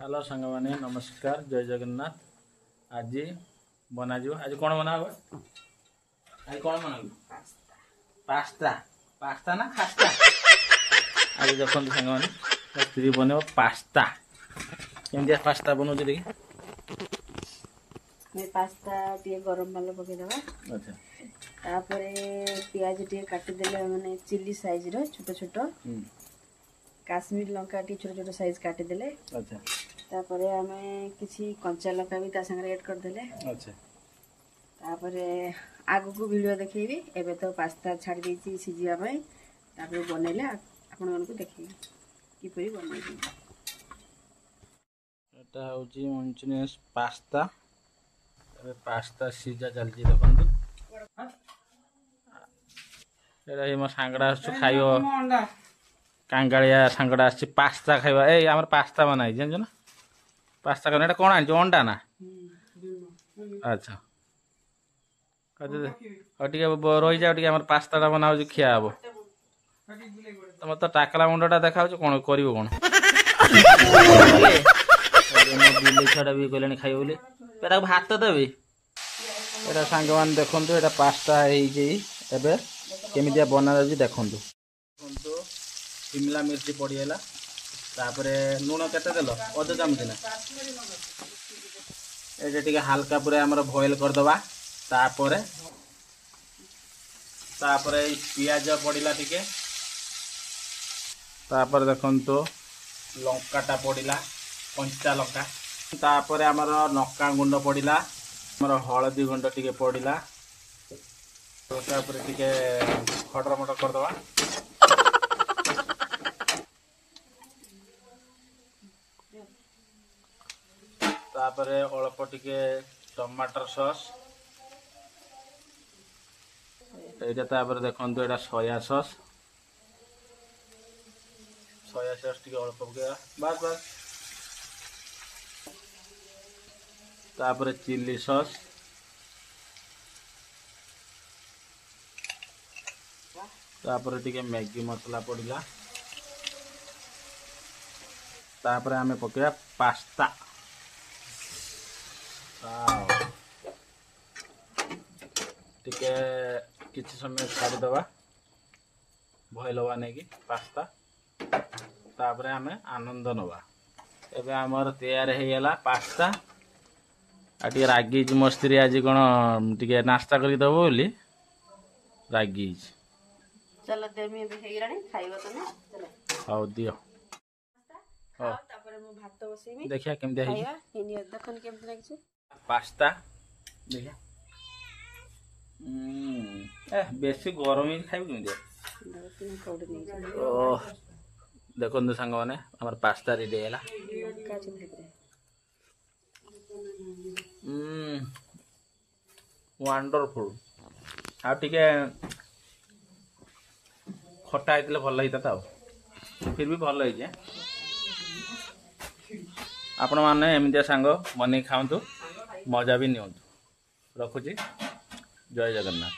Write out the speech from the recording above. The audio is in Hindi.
हेलो सांग माने नमस्कार जय जगन्नाथ। आज बनाज आज कौन बना आज कौन बना पास्ता पास्ता ना खास्ता आज देखो सांग माने स्त्री बने पास्ता केमती पास्ता बनाऊ देखिए पास्ता टे गरम मसला पकई दबा। अच्छा तापर पियाज टे काटी देले माने चिल्ली साइज रो छोट छोट काश्मीर लंका टे छोट छोट साइज काटी देले। अच्छा तापर हमें किसी कंचा लंका भी ता संगे ऐड कर देले। अच्छा तापर आगु को वीडियो देखैबी एबे तो पास्ता छाड़ देछि सिजिया भाई तापर बनेले आपन मन को देखि कि परी बनेबी। एटा होची मंचुरियन पास्ता पास्ता सीजा चलती देखो ये मो सांगड़ा खाइब कांगालिया सांगड़ा पास्ता खाइबा ए हमर पास्ता बनाई जान ना पास्ता करना एटा कोन आनि अंडा ना। अच्छा टे रही जाओ टे हमर पास्ता बनाऊ खिया हम तुम तो टाकला मुंडा देखा कौन कर कौन बिले छड़ा भी कहले खाइब बोली भात देवी एटा सांग मान देखु एटा पास्ता एबे केमितिया बना जाउछि देखु शिमला मिर्ची पड़ीगला तापरे लुण केते देल अध चामच ना एटा टिके हल्का पूरा हमर बॉईल कर दबा तापरे तापरे पियाज पड़ीला टिके तापर देखंतो लंकाटा पड़ीला कंचा लंका तापरे हमर नक्का गुंड पड़ीला हमर हळदी गुंड टिके पड़ीला तापरे टिके खटर मटर कर दबा तापरे अल्प टिके टमाटर सॉस एटा तापरे देखंतो एटा सोया सॉस टिके अल्प पकेगा बस बस तापरे चिल्ली सॉस तापरे टिके मैगी मसला पड़ीला तापरे आमे पकेगा पास्ता टिके किछि समय छाड़ी दबा भय लवा नहीं कि पास्ता तापरे आमे आनंद नवा एबे हमर तैयार हे गेला पास्ता आटी रागी मस्ती आज कौन टिके नास्ता कर दबो बोली रागी चलो देमी हे गरानी खाइबो तने चलो हाउ दियो हां तापर मो भात बसेमी देखिया केम दे खाइबा इनी देखन केम लागिछ पास्ता देखिया बेसी गरम ही खाइब केम दे ओह देखो सांग मैंने हमार पास्ता रेडी है वंडरफुल आ टिके खटा होते भल होता फिर भी भल होइए आपण मैंने एमती सांग बन खाऊ मजा भी नि रखुची जय जगन्नाथ।